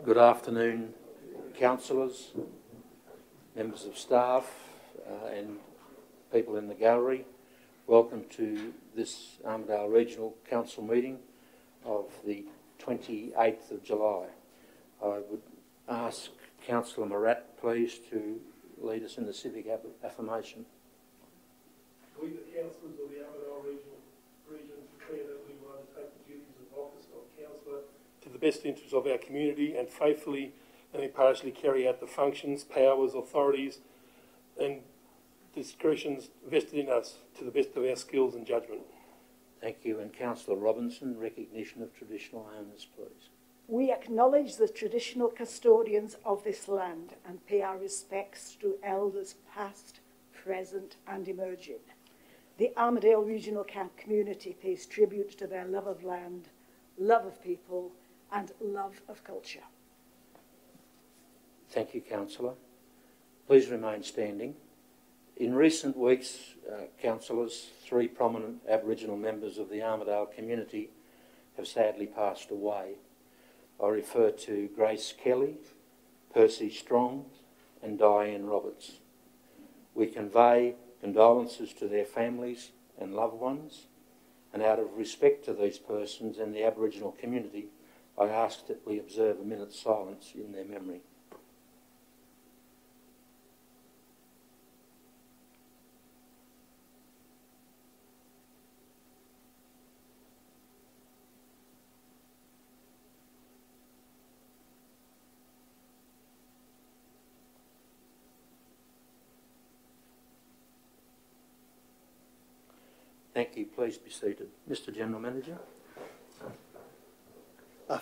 Good afternoon, councillors, members of staff and people in the gallery. Welcome to this Armidale Regional Council meeting of the 28th of July. I would ask Councillor Morat, please, to lead us in the civic affirmation. We, the councillors of the Armidale region, declare that we will undertake the duties of office of councillor to the best interests of our community and faithfully and impartially carry out the functions, powers, authorities and discretions vested in us to the best of our skills and judgment. Thank you. And Councillor Robinson, recognition of traditional owners, please. We acknowledge the traditional custodians of this land and pay our respects to elders past, present and emerging. The Armidale Regional Camp community pays tribute to their love of land, love of people and love of culture. Thank you, Councillor. Please remain standing. In recent weeks, councillors, 3 prominent Aboriginal members of the Armidale community have sadly passed away. I refer to Grace Kelly, Percy Strong and Diane Roberts. We convey condolences to their families and loved ones, and out of respect to these persons and the Aboriginal community, I ask that we observe a minute's silence in their memory. Thank you. Please be seated. Mr. General Manager.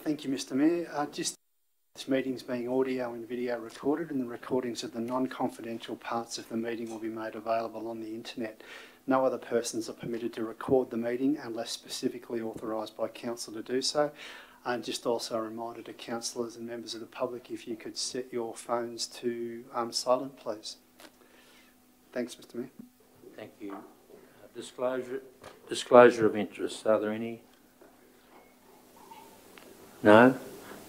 Thank you, Mr. Mayor. This meeting's being audio and video recorded, and the recordings of the non-confidential parts of the meeting will be made available on the internet. No other persons are permitted to record the meeting unless specifically authorised by council to do so. And just also a reminder to councillors and members of the public, if you could set your phones to silent, please. Thanks, Mr. Mayor. Thank you. Disclosure of interests. Are there any? No?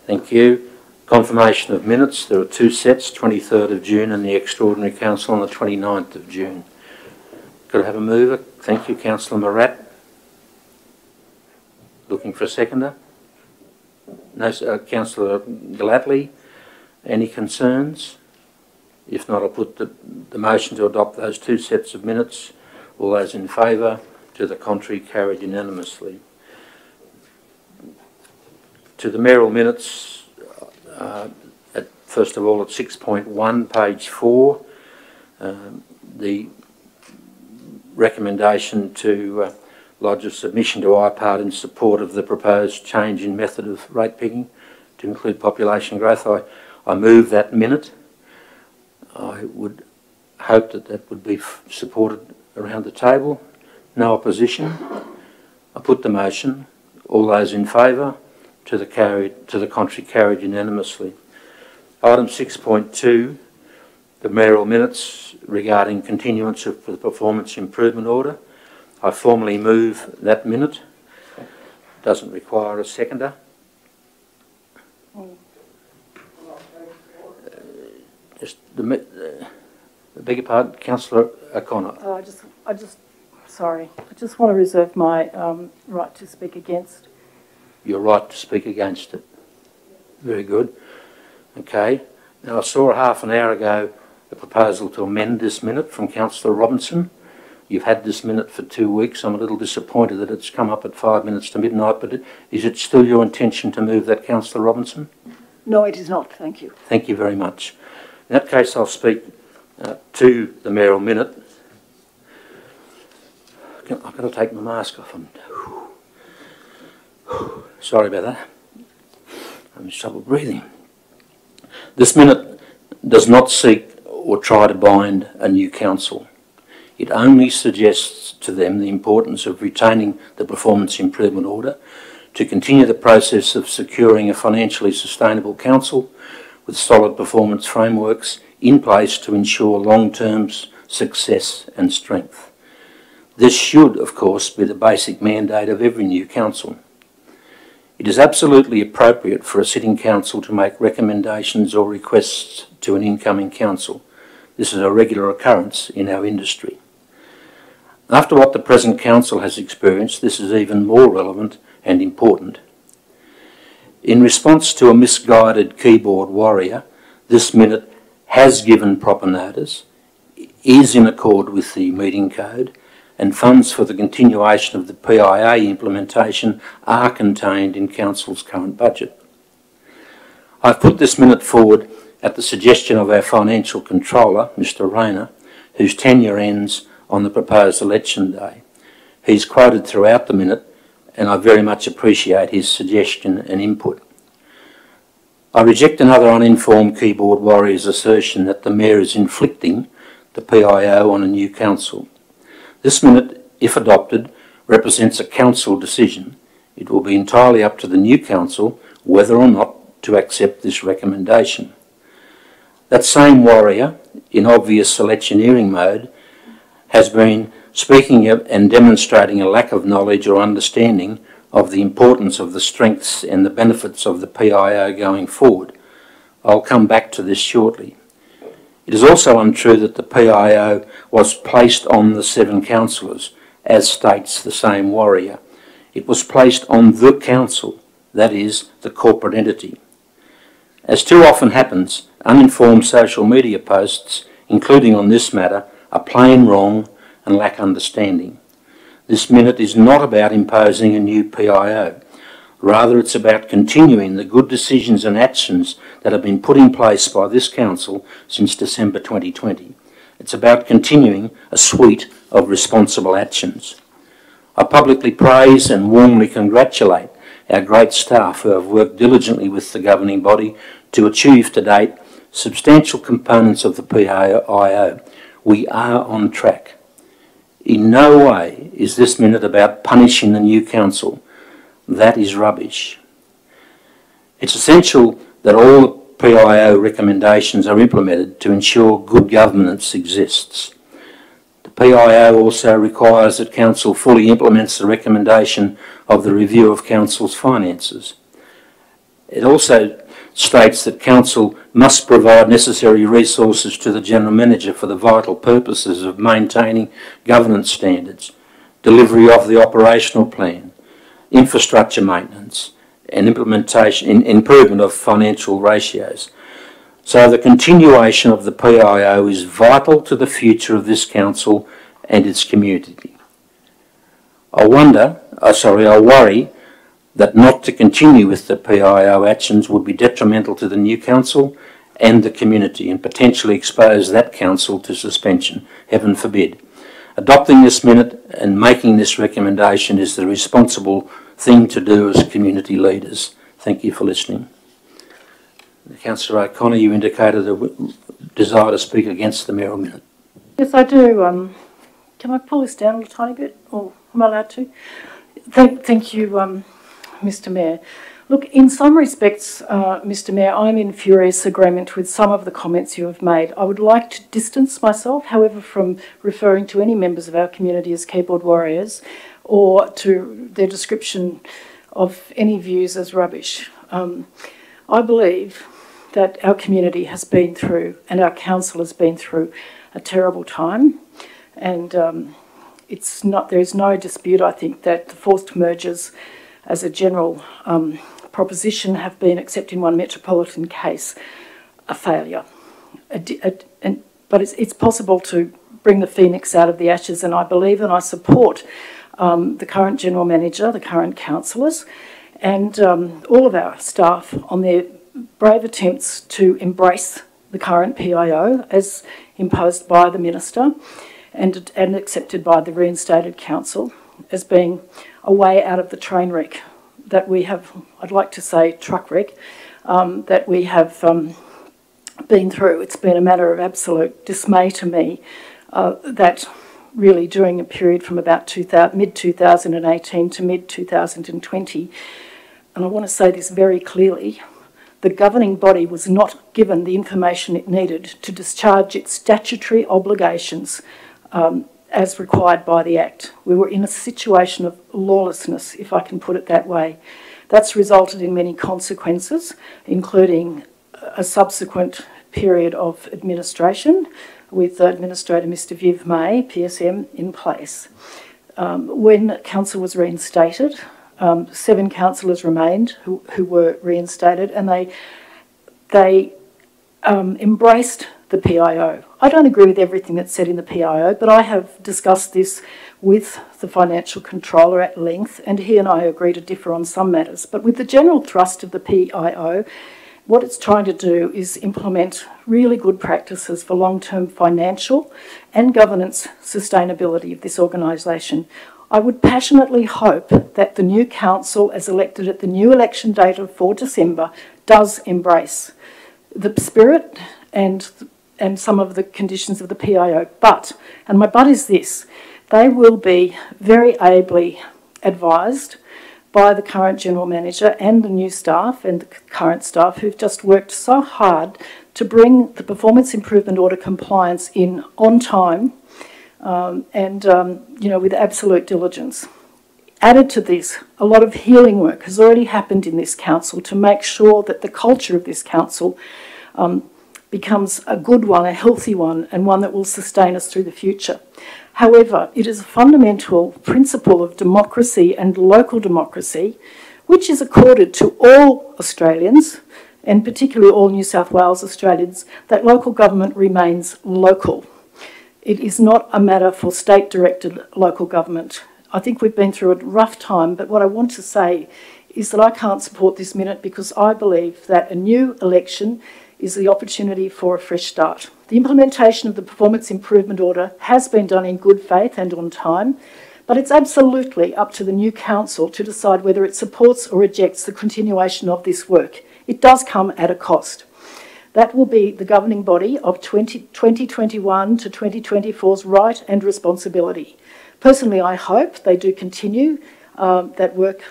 Thank you. Confirmation of minutes. There are 2 sets, 23rd of June and the Extraordinary Council on the 29th of June. Could I have a mover? Thank you, Councillor Morat. Looking for a seconder? No, Councillor Gallatley. Any concerns? If not, I'll put the motion to adopt those 2 sets of minutes. All those in favour? To the contrary, carried unanimously. To the mayoral minutes, first of all at 6.1, page 4, the recommendation to lodge a submission to IPART in support of the proposed change in method of rate picking to include population growth. I move that minute. I would hope that that would be supported around the table. No opposition. I put the motion. All those in favour? To the contrary, carried unanimously. Item 6.2, the mayoral minutes regarding continuance of the performance improvement order. I formally move that minute. Doesn't require a seconder. Beg your pardon, Councillor O'Connor. Oh, I just want to reserve my right to speak against. Your right to speak against it. Very good. Okay. Now I saw half an hour ago a proposal to amend this minute from Councillor Robinson. You've had this minute for 2 weeks. I'm a little disappointed that it's come up at 5 minutes to midnight, but is it still your intention to move that, Councillor Robinson? No, it is not. Thank you. Thank you very much. In that case, I'll speak to the mayoral minute. I've got to take my mask off. Sorry about that. I'm in trouble breathing. This minute does not seek or try to bind a new council. It only suggests to them the importance of retaining the performance improvement order to continue the process of securing a financially sustainable council with solid performance frameworks in place to ensure long-term success and strength. This should, of course, be the basic mandate of every new council. It is absolutely appropriate for a sitting council to make recommendations or requests to an incoming council. This is a regular occurrence in our industry. After what the present council has experienced, this is even more relevant and important. In response to a misguided keyboard warrior, this minute has given proper notice, is in accord with the meeting code, and funds for the continuation of the PIA implementation are contained in Council's current budget. I've put this minute forward at the suggestion of our Financial Controller, Mr. Rayner, whose tenure ends on the proposed election day. He's quoted throughout the minute, and I very much appreciate his suggestion and input. I reject another uninformed keyboard warrior's assertion that the Mayor is inflicting the PIO on a new council. This minute, if adopted, represents a council decision. It will be entirely up to the new council whether or not to accept this recommendation. That same warrior, in obvious electioneering mode, has been speaking and demonstrating a lack of knowledge or understanding of the importance of the strengths and the benefits of the PIO going forward. I'll come back to this shortly. It is also untrue that the PIO was placed on the 7 councillors, as states the same warrior. It was placed on the council, that is, the corporate entity. As too often happens, uninformed social media posts, including on this matter, are plain wrong and lack understanding. This minute is not about imposing a new PIO. Rather, it's about continuing the good decisions and actions that have been put in place by this council since December 2020. It's about continuing a suite of responsible actions. I publicly praise and warmly congratulate our great staff who have worked diligently with the governing body to achieve to date substantial components of the PIO. We are on track. In no way is this minute about punishing the new council. That is rubbish. It's essential that all the PIO recommendations are implemented to ensure good governance exists. The PIO also requires that Council fully implements the recommendation of the review of Council's finances. It also states that Council must provide necessary resources to the General Manager for the vital purposes of maintaining governance standards, delivery of the operational plan, infrastructure maintenance and improvement of financial ratios. So the continuation of the PIO is vital to the future of this council and its community. I worry that not to continue with the PIO actions would be detrimental to the new council and the community and potentially expose that council to suspension, heaven forbid. Adopting this minute and making this recommendation is the responsible thing to do as community leaders. Thank you for listening. Councillor O'Connor, you indicated a desire to speak against the mayoral minute. Yes, I do. Can I pull this down a tiny bit, or am I allowed to? Thank you, Mr. Mayor. Look, in some respects, Mr. Mayor, I'm in furious agreement with some of the comments you have made. I would like to distance myself, however, from referring to any members of our community as keyboard warriors or to their description of any views as rubbish. I believe that our community has been through and our council has been through a terrible time, and there is no dispute, I think, that the forced mergers as a general proposition have been, except in one metropolitan case, a failure. But it's possible to bring the phoenix out of the ashes, and I believe and I support the current General Manager, the current councillors, and all of our staff on their brave attempts to embrace the current PIO as imposed by the Minister and accepted by the reinstated council as being a way out of the train wreck that we have, I'd like to say truck wreck, that we have been through. It's been a matter of absolute dismay to me that really during a period from about mid-2018 to mid-2020, and I want to say this very clearly, the governing body was not given the information it needed to discharge its statutory obligations as required by the Act. We were in a situation of lawlessness, if I can put it that way. That's resulted in many consequences, including a subsequent period of administration with Administrator Mr Viv May, PSM, in place. When council was reinstated, 7 councillors remained who were reinstated, and they embraced the PIO. I don't agree with everything that's said in the PIO, but I have discussed this with the Financial Controller at length, and he and I agree to differ on some matters. But with the general thrust of the PIO, what it's trying to do is implement really good practices for long-term financial and governance sustainability of this organisation. I would passionately hope that the new council, as elected at the new election date of 4 December, does embrace the spirit and some of the conditions of the PIO. But, and my but is this, they will be very ably advised by the current General Manager and the new staff and the current staff who've just worked so hard to bring the Performance Improvement Order compliance in on time with absolute diligence. Added to this, a lot of healing work has already happened in this council to make sure that the culture of this council becomes a good one, a healthy one, and one that will sustain us through the future. However, it is a fundamental principle of democracy and local democracy, which is accorded to all Australians, and particularly all New South Wales Australians, that local government remains local. It is not a matter for state-directed local government. I think we've been through a rough time, but what I want to say is that I can't support this minute because I believe that a new election is the opportunity for a fresh start. The implementation of the Performance Improvement Order has been done in good faith and on time, but it's absolutely up to the new council to decide whether it supports or rejects the continuation of this work. It does come at a cost. That will be the governing body of 2021 to 2024's right and responsibility. Personally, I hope they do continue that work,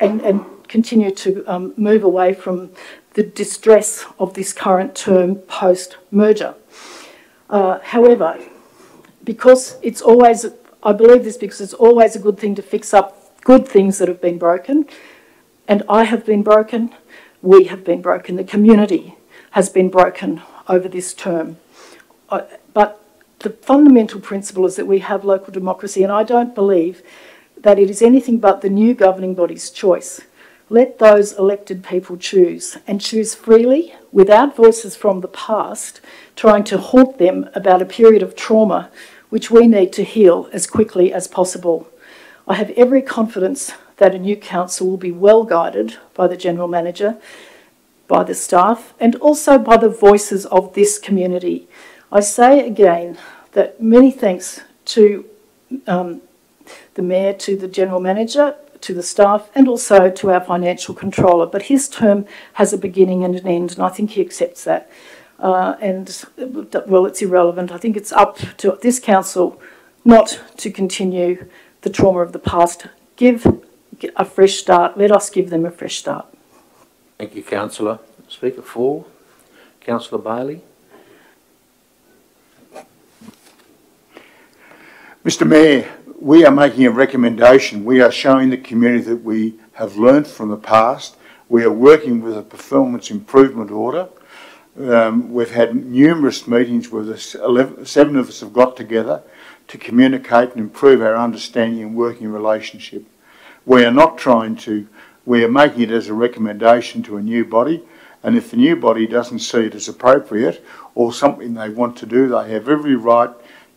and continue to move away from the distress of this current term post-merger. However, because it's always, I believe this because it's always a good thing to fix up good things that have been broken, and I have been broken, we have been broken, the community has been broken over this term. But the fundamental principle is that we have local democracy, and I don't believe that it is anything but the new governing body's choice. Let those elected people choose, and choose freely, without voices from the past trying to haunt them about a period of trauma which we need to heal as quickly as possible. I have every confidence that a new council will be well guided by the General Manager, by the staff, and also by the voices of this community. I say again that many thanks to the Mayor, to the General Manager, to the staff, and also to our Financial Controller. But his term has a beginning and an end, and I think he accepts that. Well, it's irrelevant. I think it's up to this council not to continue the trauma of the past. Give a fresh start. Let us give them a fresh start. Thank you, Councillor. Speaker 4, Councillor Bailey. Mr Mayor, we are making a recommendation. We are showing the community that we have learnt from the past. We are working with a Performance Improvement Order. We've had numerous meetings where 7 of us have got together to communicate and improve our understanding and working relationship. We are not trying to, we are making it as a recommendation to a new body, and if the new body doesn't see it as appropriate or something they want to do, they have every right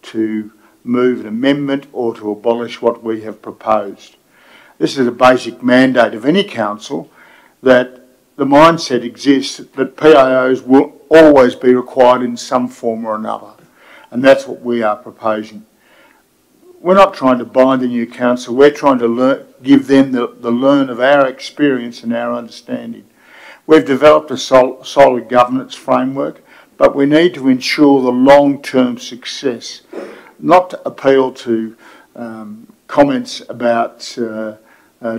to move an amendment or to abolish what we have proposed. This is a basic mandate of any council, that the mindset exists that PIOs will always be required in some form or another, and that's what we are proposing. We're not trying to bind the new council, we're trying to give them the learn of our experience and our understanding. We've developed a solid governance framework, but we need to ensure the long-term success, not to appeal to comments about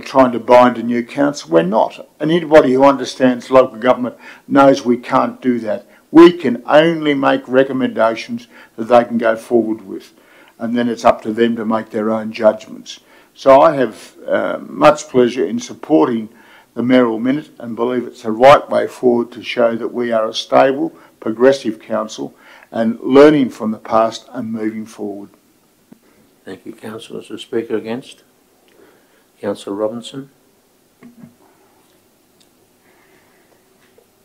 trying to bind a new council. We're not. And anybody who understands local government knows we can't do that. We can only make recommendations that they can go forward with, and then it's up to them to make their own judgments. So I have much pleasure in supporting the mayoral minute and believe it's the right way forward to show that we are a stable, progressive council and learning from the past and moving forward. Thank you, Councillor. Is the Speaker against? Councillor Robinson.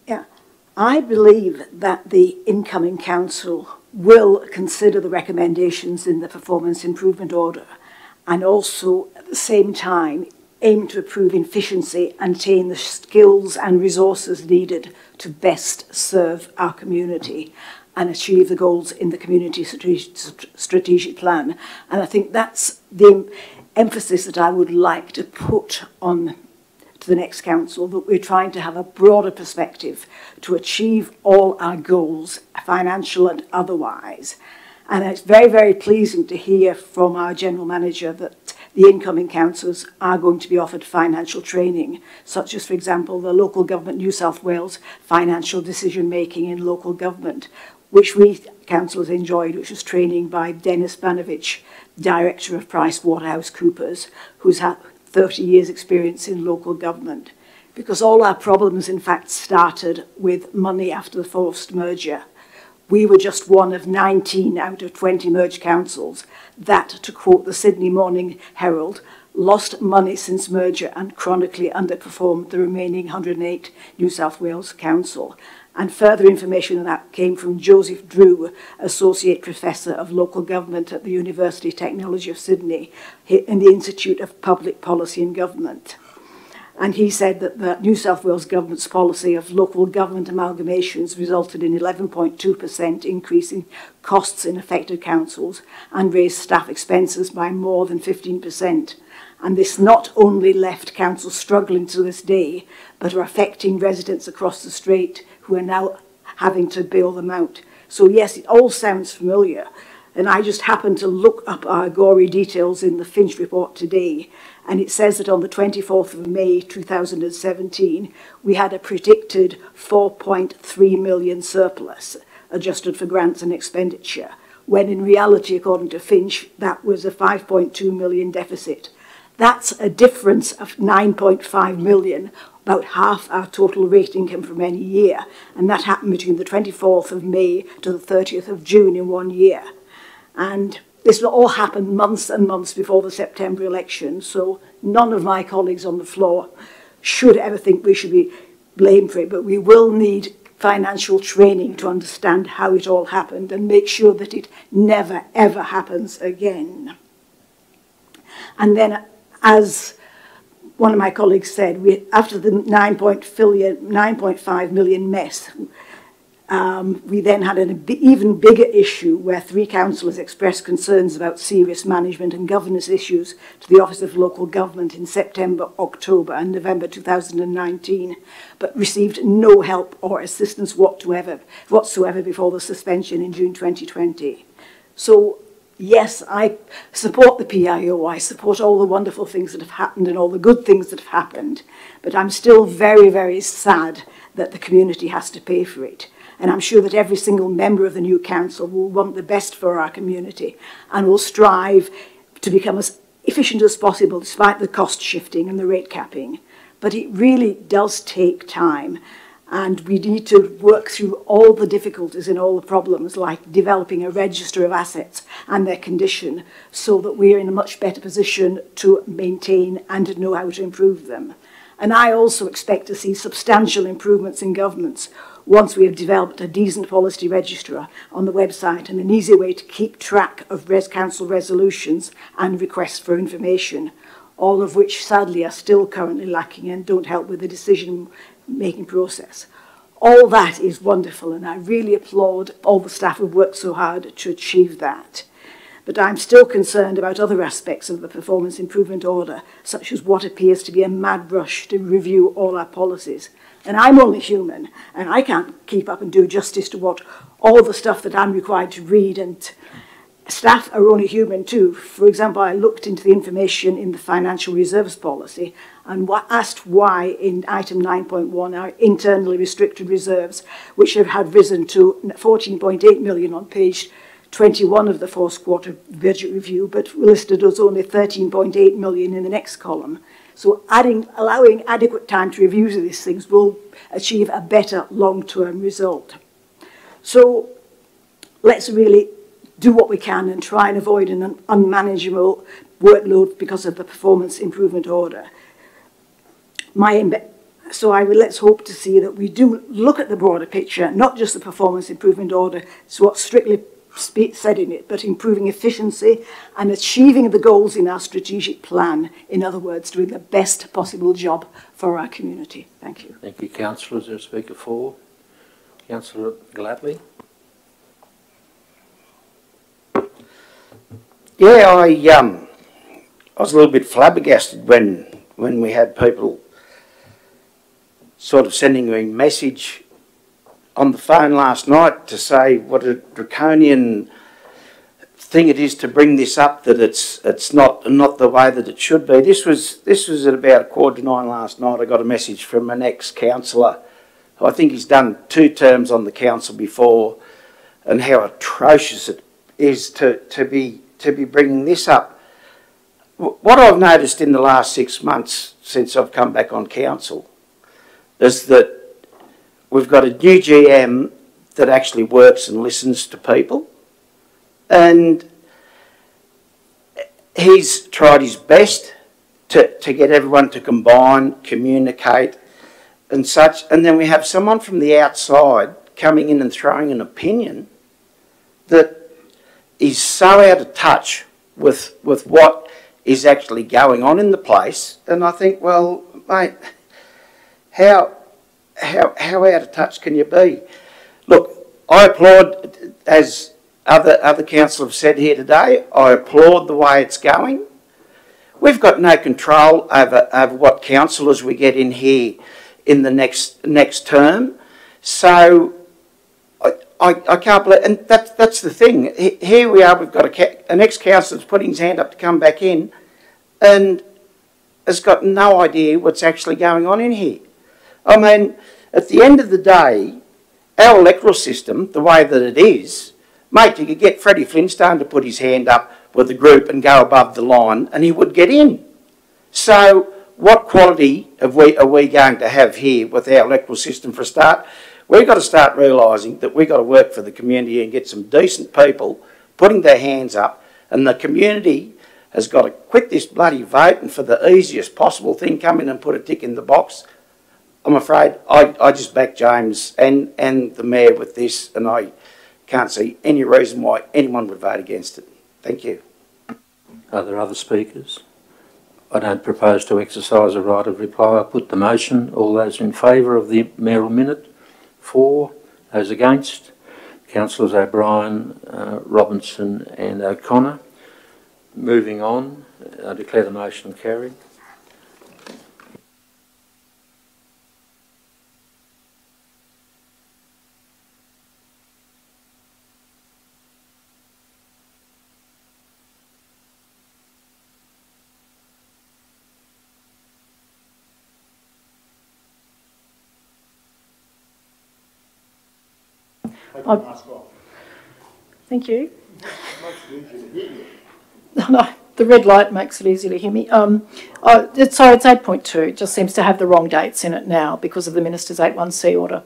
Yeah, I believe that the incoming council will consider the recommendations in the performance improvement order and also at the same time aim to improve efficiency and attain the skills and resources needed to best serve our community and achieve the goals in the community strategic plan. And I think that's the emphasis that I would like to put on to the next council, that we're trying to have a broader perspective to achieve all our goals, financial and otherwise. And it's very, very pleasing to hear from our General Manager that the incoming councillors are going to be offered financial training, such as, for example, the Local Government New South Wales financial decision-making in local government, which we councillors enjoyed, which was training by Dennis Banovich, Director of PricewaterhouseCoopers, who's had 30 years' experience in local government. Because all our problems, in fact, started with money after the forced merger. We were just one of 19 out of 20 merged councils that, to quote the Sydney Morning Herald, lost money since merger and chronically underperformed the remaining 108 New South Wales Council. And further information on that came from Joseph Drew, Associate Professor of Local Government at the University of Technology of Sydney in the Institute of Public Policy and Government. And he said that the New South Wales Government's policy of local government amalgamations resulted in 11.2% increase in costs in affected councils and raised staff expenses by more than 15%. And this not only left councils struggling to this day, but are affecting residents across the strait who are now having to bail them out. So yes, it all sounds familiar. And I just happened to look up our gory details in the Finch report today. And it says that on the 24th of May 2017, we had a predicted 4.3 million surplus, adjusted for grants and expenditure, when in reality, according to Finch, that was a 5.2 million deficit. That's a difference of 9.5 million, about half our total rate income from any year. And that happened between the 24th of May to the 30th of June in 1 year. And this all happened months and months before the September election, so none of my colleagues on the floor should ever think we should be blamed for it, but we will need financial training to understand how it all happened and make sure that it never, ever happens again. And then, as one of my colleagues said, after the 9.5 million mess, we then had an even bigger issue where 3 councillors expressed concerns about serious management and governance issues to the Office of Local Government in September, October and November 2019, but received no help or assistance whatsoever before the suspension in June 2020. So yes, I support the PIO, I support all the wonderful things that have happened and all the good things that have happened, but I'm still very, very sad that the community has to pay for it. And I'm sure that every single member of the new council will want the best for our community and will strive to become as efficient as possible despite the cost shifting and the rate capping. But it really does take time, and we need to work through all the difficulties and all the problems, like developing a register of assets and their condition, so that we're in a much better position to maintain and to know how to improve them. And I also expect to see substantial improvements in governments once we have developed a decent policy register on the website and an easy way to keep track of council resolutions and requests for information, all of which sadly are still currently lacking and don't help with the decision-making process. All that is wonderful, and I really applaud all the staff who've worked so hard to achieve that. But I'm still concerned about other aspects of the performance improvement order, such as what appears to be a mad rush to review all our policies. And I'm only human, and I can't keep up and do justice to all the stuff that I'm required to read, and staff are only human too. For example, I looked into the information in the financial reserves policy and asked why in item 9.1 our internally restricted reserves, which have had risen to 14.8 million on page 21 of the fourth quarter budget review, but listed as only 13.8 million in the next column. So allowing adequate time to review these things will achieve a better long-term result. So let's really do what we can and try and avoid an unmanageable workload because of the performance improvement order. Let's hope to see that we do look at the broader picture, not just the performance improvement order, it's what's strictly said in it, but improving efficiency and achieving the goals in our strategic plan. In other words, doing the best possible job for our community. Thank you. Thank you, Councillor. Is there a speaker for? Councillor Gladley. Yeah, I was a little bit flabbergasted when we had people sort of sending me a message on the phone last night to say what a draconian thing it is to bring this up, that it's not the way that it should be. This was at about 8:45 last night. I got a message from an ex-councillor who I think he's done 2 terms on the council before, and how atrocious it is to be bringing this up. What I've noticed in the last 6 months since I've come back on council is that we've got a new GM that actually works and listens to people, and he's tried his best to get everyone to combine, communicate and such, and then we have someone from the outside coming in and throwing an opinion that is so out of touch with what is actually going on in the place. And I think, well, mate, how out of touch can you be? Look, I applaud, as other councillors have said here today, I applaud the way it's going. We've got no control over what councillors we get in here in the next term. So I can't believe, and that's the thing. Here we are, we've got an ex-councillor that's putting his hand up to come back in and has got no idea what's actually going on in here. I mean, at the end of the day, our electoral system, the way that it is, mate, you could get Freddie Flintstone to put his hand up with the group and go above the line and he would get in. So what quality are we going to have here with our electoral system for a start? We've got to start realising that we've got to work for the community and get some decent people putting their hands up, and the community has got to quit this bloody vote and for the easiest possible thing come in and put a tick in the box. I'm afraid I just back James and the Mayor with this, and I can't see any reason why anyone would vote against it. Thank you. Are there other speakers? I don't propose to exercise a right of reply. I put the motion. All those in favour of the mayoral minute? For. Those against? Councillors O'Brien, Robinson and O'Connor. Moving on, I declare the motion carried. Thank you. No, the red light makes it easy to hear me. Sorry, it's 8.2. It just seems to have the wrong dates in it now because of the Minister's 81C order.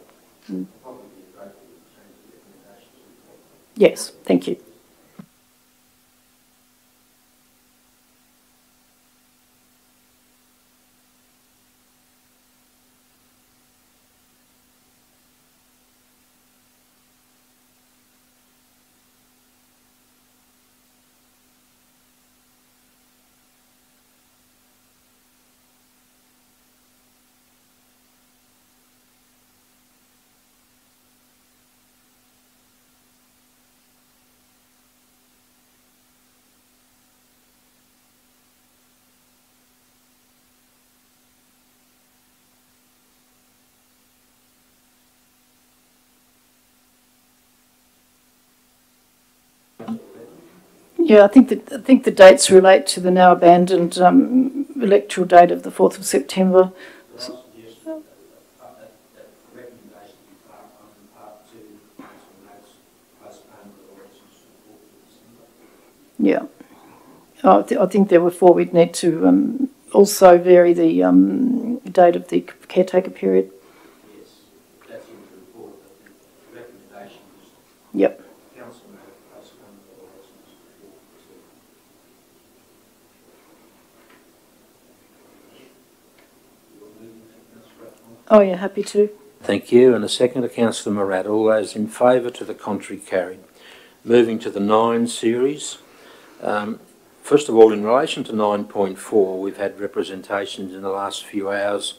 Yes, thank you. Yeah, I think the dates relate to the now abandoned electoral date of the 4th of September. Yeah. I think there were 4. We'd need to also vary the date of the caretaker period. Yes, that's in the report, but the recommendation is Yep. council may postpone the elections before proceeding. Oh, yeah, happy to. Thank you. And a second to Councillor Morat. All those in favour, to the contrary, carried. Moving to the 9 series. First of all, in relation to 9.4, we've had representations in the last few hours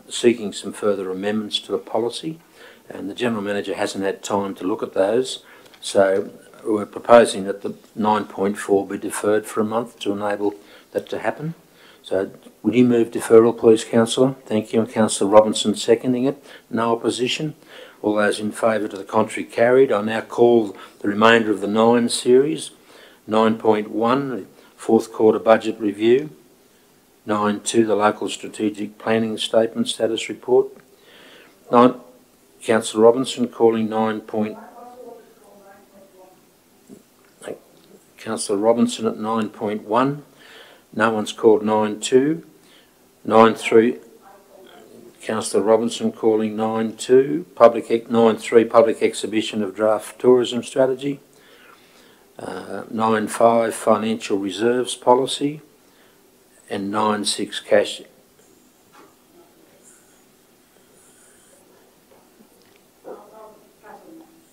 seeking some further amendments to the policy, and the General Manager hasn't had time to look at those. So we're proposing that the 9.4 be deferred for a month to enable that to happen. So would you move deferral, please, Councillor? Thank you. And Councillor Robinson seconding it. No opposition. All those in favour, to the contrary, carried. I now call the remainder of the 9 series. 9.1, the fourth quarter budget review. 9.2, the local strategic planning statement status report. Councillor Robinson calling 9. Councillor Robinson at 9.1. No one's called 9.2. 9.3. Councillor Robinson calling 9.2. 9.3, public exhibition of draft tourism strategy. 9.5, financial reserves policy. And 9.6, cash.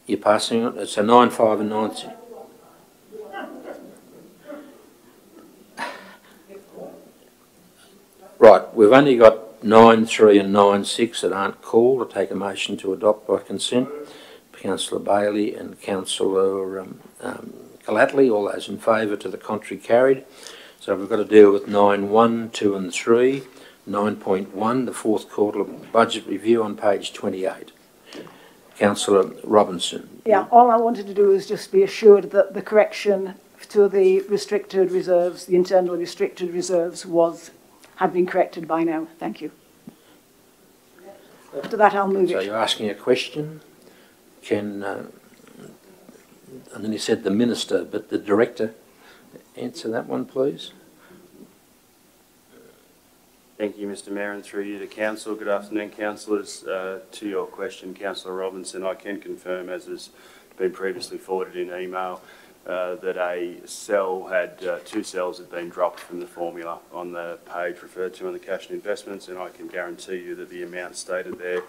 You're passing it? So 9.5 and 9.6. Right, we've only got 9.3 and 9.6 that aren't called. I take a motion to adopt by consent. Councillor Bailey and Councillor Gallatley, all those in favour, to the contrary, carried. So we've got to deal with 9.1, 2 and 3, 9.1, the fourth quarter budget review on page 28. Councillor Robinson. Yeah, all I wanted to do is just be assured that the correction to the restricted reserves, the internal restricted reserves, had been corrected by now. Thank you. After that, I'll move it. So you're asking a question? Can, and then you said the Minister, but the Director, answer that one, please. Thank you, Mr Mayor, and through you to Council. Good afternoon, Councillors. To your question, Councillor Robinson, I can confirm, as has been previously forwarded in email, that a cell had, 2 cells had been dropped from the formula on the page referred to on the cash and investments, and I can guarantee you that the amounts stated there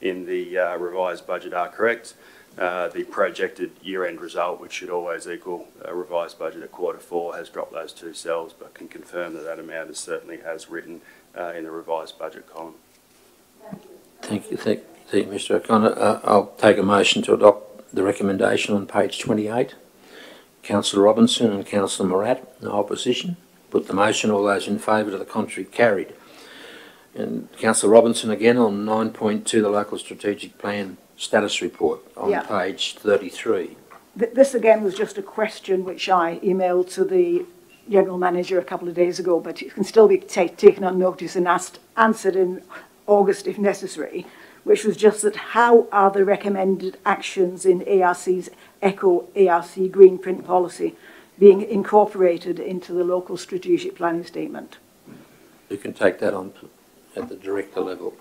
in the revised budget are correct. The projected year-end result, which should always equal a revised budget at Q4, has dropped those 2 cells, but can confirm that that amount is certainly as written in the revised budget column. Thank you, Mr O'Connor. I'll take a motion to adopt the recommendation on page 28. Councillor Robinson and Councillor Morat, no opposition. Put the motion. All those in favour, to the contrary, carried. And Councillor Robinson again on 9.2, the local strategic plan status report on page 33. This again was just a question which I emailed to the General Manager a couple of days ago, but it can still be taken on notice and answered in August if necessary, which was just that how are the recommended actions in ARC's ECHO ARC green print policy being incorporated into the local strategic planning statement? You can take that on at the Director level.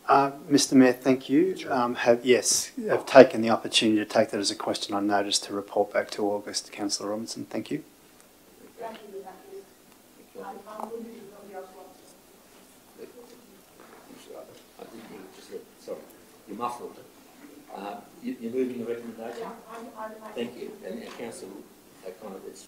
Mr Mayor, thank you. I've taken the opportunity to take that as a question on notice to report back to August. Councillor Robinson, thank you. Sorry, you're muffled. You're moving the recommendation? Thank you. And Councillor O'Connor, it's...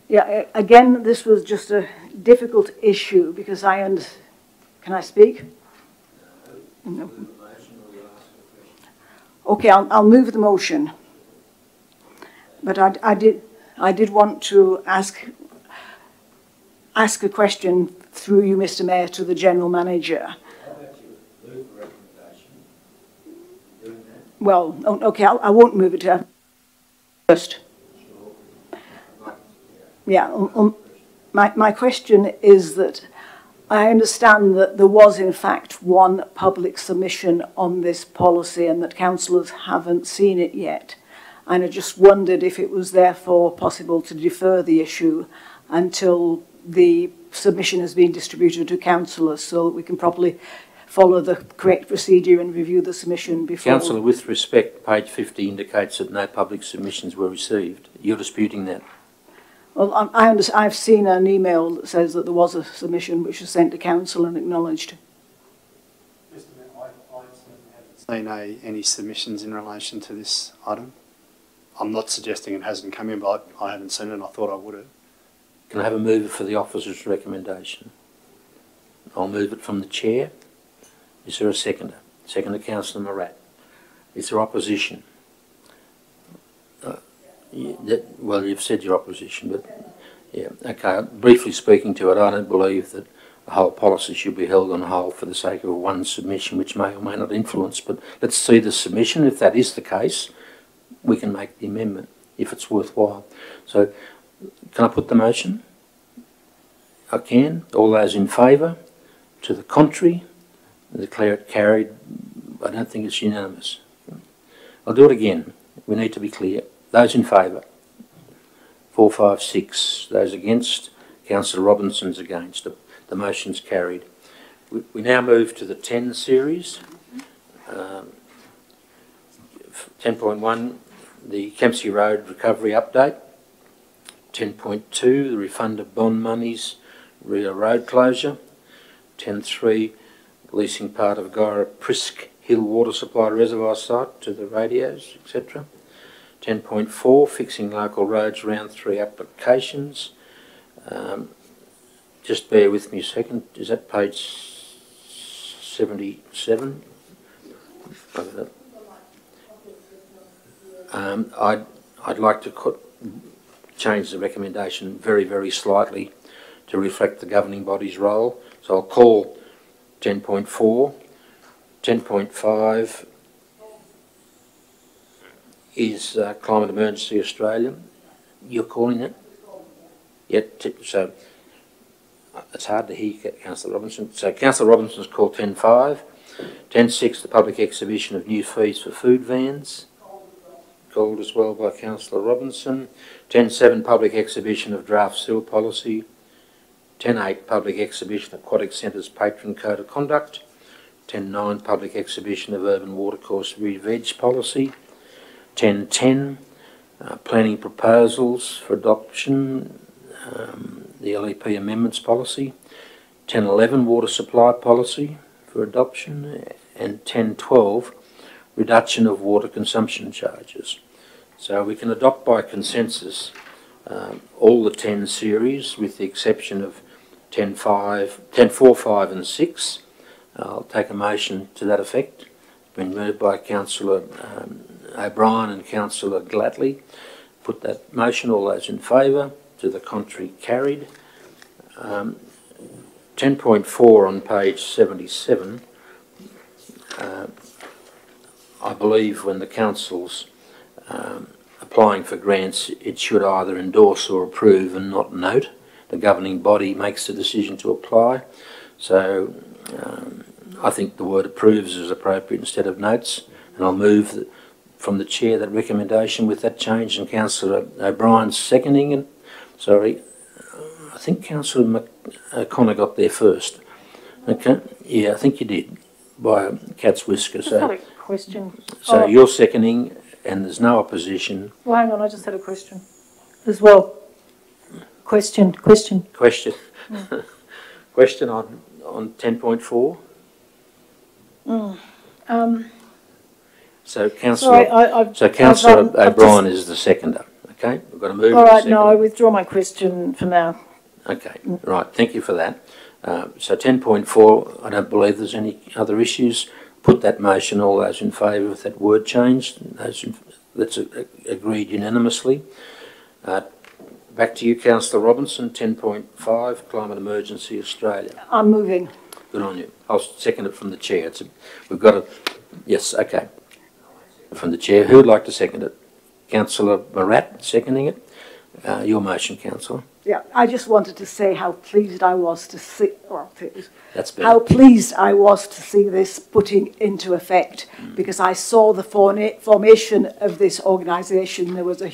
Yeah, again, this was just a difficult issue because can I speak? No. Okay, I'll move the motion. But I did want to ask a question through you, Mr Mayor, to the General Manager. How about you move the recommendation Well, okay, I won't move it first. Yeah, my question is that I understand that there was in fact one public submission on this policy and that councillors haven't seen it yet. And I just wondered if it was therefore possible to defer the issue until the submission has been distributed to councillors so that we can properly follow the correct procedure and review the submission before. Councillor, with respect, page 50 indicates that no public submissions were received. You're disputing that? Well, I've seen an email that says that there was a submission which was sent to council and acknowledged. Mr. Mayor, I haven't seen any submissions in relation to this item. I'm not suggesting it hasn't come in, but I haven't seen it and I thought I would have. Can I have a mover for the officer's recommendation? I'll move it from the chair. Is there a seconder? Seconder, Councillor Morat. Is there opposition? Well, you've said your opposition, but yeah, okay. Briefly speaking to it, I don't believe that the whole policy should be held on hold for the sake of one submission, which may or may not influence. But let's see the submission. If that is the case, we can make the amendment if it's worthwhile. So, can I put the motion? I can. All those in favour? To the contrary? Declare it carried. I don't think it's unanimous. I'll do it again. We need to be clear. Those in favour? 4, 5, 6. Those against? Councillor Robinson's against. The motion's carried. We now move to the 10 series. 10.1, the Kempsey Road recovery update. 10.2, the refund of bond monies, Rio Road closure. 10.3, leasing part of Gora Prisk Hill water supply reservoir site to the radios, etc. 10.4, fixing local roads, round 3 applications. Just bear with me a second. Is that page 77? I'd like to change the recommendation very, very slightly to reflect the governing body's role. So I'll call 10.4. 10.5 is Climate Emergency Australia. You're calling it? Yep, so it's hard to hear, Councillor Robinson. So Councillor Robinson's called 10.5. 10.6, the public exhibition of new fees for food vans. Called as well by Councillor Robinson. 10.7, public exhibition of draft sewer policy. 10.8, public exhibition of Aquatic Centre's patron code of conduct. 10.9, public exhibition of urban watercourse re-veg policy. 10.10, planning proposals for adoption, the LEP amendments policy. 10.11, water supply policy for adoption. And 10.12, reduction of water consumption charges. So we can adopt by consensus all the 10 series with the exception of 10.4, 5 and 6. I'll take a motion to that effect. It's been moved by Councillor O'Brien and Councillor Gladley. Put that motion. All those in favour? To the contrary, carried. 10.4 on page 77. I believe when the council's applying for grants, it should either endorse or approve and not note. The governing body makes the decision to apply. So I think the word approves is appropriate instead of notes, and I'll move from the chair that recommendation with that change, and Councillor O'Brien's seconding it. Sorry, I think Councillor O'Connor got there first. Okay, yeah, I think you did, by a cat's whisker. So, I just had a question. So you're seconding, and there's no opposition. Well, hang on, I just had a question as well. Question. Question. Question on 10.4. So Councillor O'Brien is the seconder. Okay, we've got to move. All right, no, I withdraw my question for now. Okay, right. Thank you for that. So 10.4, I don't believe there's any other issues. Put that motion. All those in favour with that word change. That's agreed unanimously. Back to you, Councillor Robinson. 10.5, Climate Emergency Australia. I'm moving. Good on you. I'll second it from the chair. We've got to. Yes. Okay. From the Chair. Who would like to second it? Councillor Morat seconding it. Your motion, Councillor. Yeah, I just wanted to say how pleased I was to see, That's better. how pleased I was to see this putting into effect, because I saw the formation of this organisation. There was a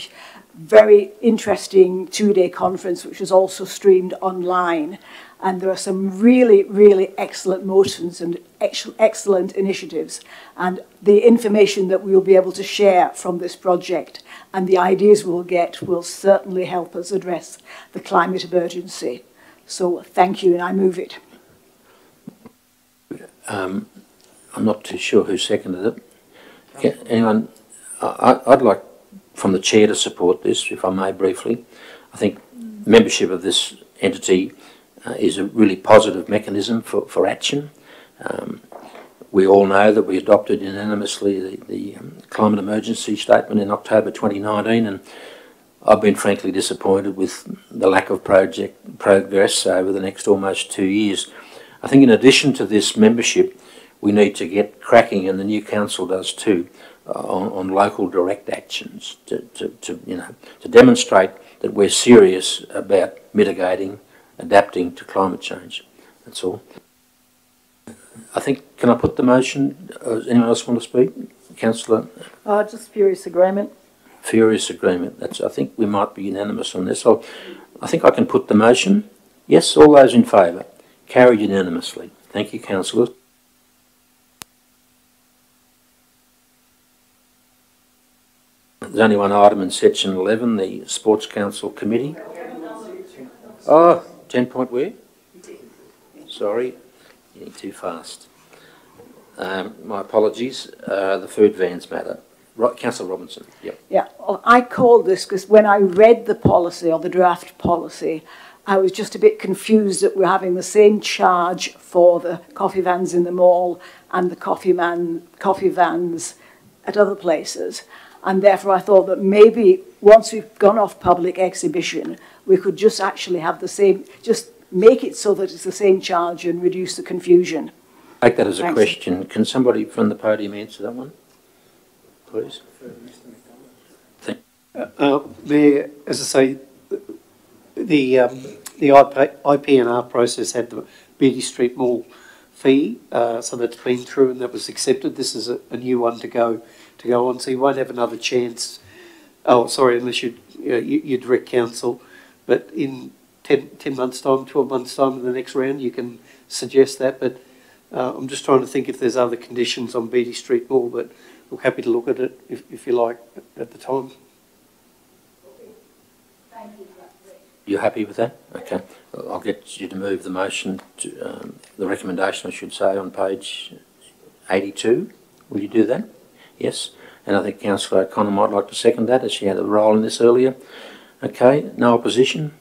very interesting two-day conference which was also streamed online, and there are some really, really excellent motions and excellent initiatives, and the information that we'll be able to share from this project and the ideas we'll get will certainly help us address the climate emergency. So thank you, and I move it. I'm not too sure who seconded it. Anyone? I'd like from the Chair to support this, if I may briefly. I think membership of this entity is a really positive mechanism for action. We all know that we adopted unanimously the climate emergency statement in October 2019, and I've been frankly disappointed with the lack of progress over the next almost 2 years. I think in addition to this membership, we need to get cracking, and the new council does too, on local direct actions to demonstrate that we're serious about mitigating, adapting to climate change. That's all. I think, can I put the motion? Does anyone else want to speak? Councillor? Just furious agreement. Furious agreement. I think we might be unanimous on this. I think I can put the motion. Yes, all those in favour? Carried unanimously. Thank you, councillors. There's only one item in section 11, the Sports Council Committee. Oh, 10 point where? Sorry, getting too fast. My apologies. The food vans matter. Right, Councillor Robinson. Yep. Yeah, well, I called this because when I read the policy, or the draft policy, I was just a bit confused that we're having the same charge for the coffee vans in the mall and the coffee vans at other places. And therefore I thought that maybe once we've gone off public exhibition, we could just actually have the same, just make it so that it's the same charge and reduce the confusion. Take that as a Thanks. question. Can somebody from the podium answer that one, please? Mayor, as I say, the IPNR process had the Beatty Street Mall fee, so that's been through and that was accepted. This is a new one to go on, so you won't have another chance. Oh, sorry, unless you direct council, but in 10 months' time, 12 months' time, in the next round, you can suggest that. But I'm just trying to think if there's other conditions on Beatty Street Mall, but we're happy to look at it if you like at the time. You're happy with that? Okay. I'll get you to move the motion, to the recommendation, I should say, on page 82. Will you do that? Yes. And I think Councillor O'Connor might like to second that, as she had a role in this earlier. Okay. No opposition?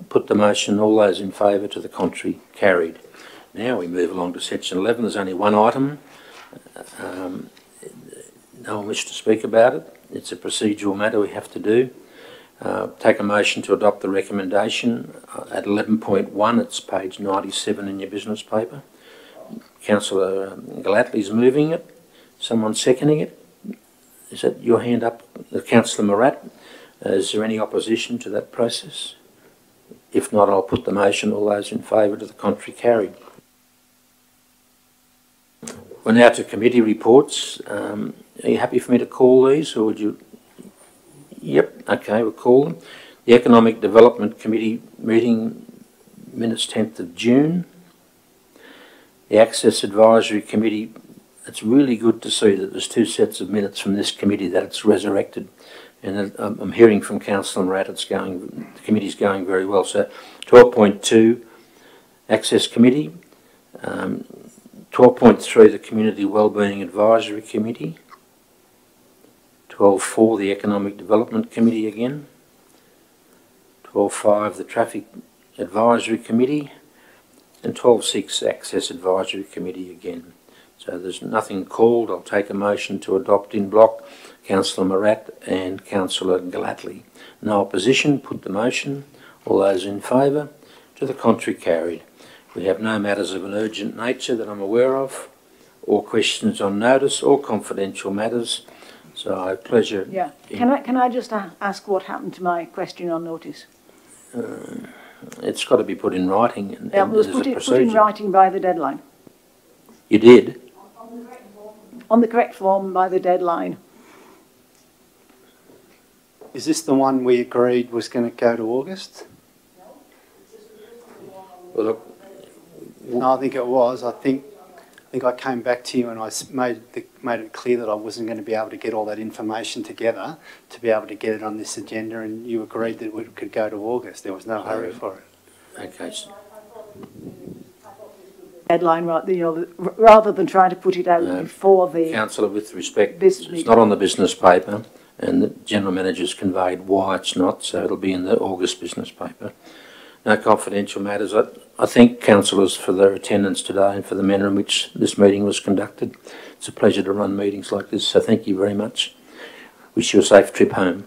Put the motion. All those in favour, to the contrary, carried. Now we move along to section 11. There's only one item. No one wishes to speak about it. It's a procedural matter we have to do. Take a motion to adopt the recommendation at 11.1. It's page 97 in your business paper. Councillor Gallatley's moving it. Someone seconding it? Is that your hand up? Councillor Morat. Is there any opposition to that process? If not, I'll put the motion. All those in favour, to the contrary, carried. We're now to committee reports. Are you happy for me to call these, or would you? Yep, okay, we'll call them. The Economic Development Committee meeting minutes 10th of June. The Access Advisory Committee, it's really good to see that there's two sets of minutes from this committee that it's resurrected. And I'm hearing from Councillor Morat the committee's going very well. So 12.2, Access Committee. 12.3, the Community Wellbeing Advisory Committee. 12.4, the Economic Development Committee again. 12.5, the Traffic Advisory Committee. And 12.6, Access Advisory Committee again. So there's nothing called. I'll take a motion to adopt in block Councillor Morat and Councillor Gallatley. No opposition, put the motion. All those in favour, to the contrary, carried. We have no matters of an urgent nature that I'm aware of, or questions on notice, or confidential matters. So pleasure. Yeah. Can I just ask what happened to my question on notice? It's got to be put in writing. And It was there's a put in procedure. writing by the deadline. You did? On the correct form by the deadline. Is this the one we agreed was going to go to August? Well, look, No, I think it was. I think I came back to you and I made it clear that I wasn't going to be able to get all that information together to be able to get it on this agenda, and you agreed that it could go to August. There was no hurry for it. okay. So, Deadline, rather than trying to put it out before the... Councillor, with respect, Business it's meeting. not on the business paper, and the General Manager's conveyed why it's not, so it'll be in the August business paper. No confidential matters. I thank councillors for their attendance today and for the manner in which this meeting was conducted. It's a pleasure to run meetings like this, so thank you very much. Wish you a safe trip home.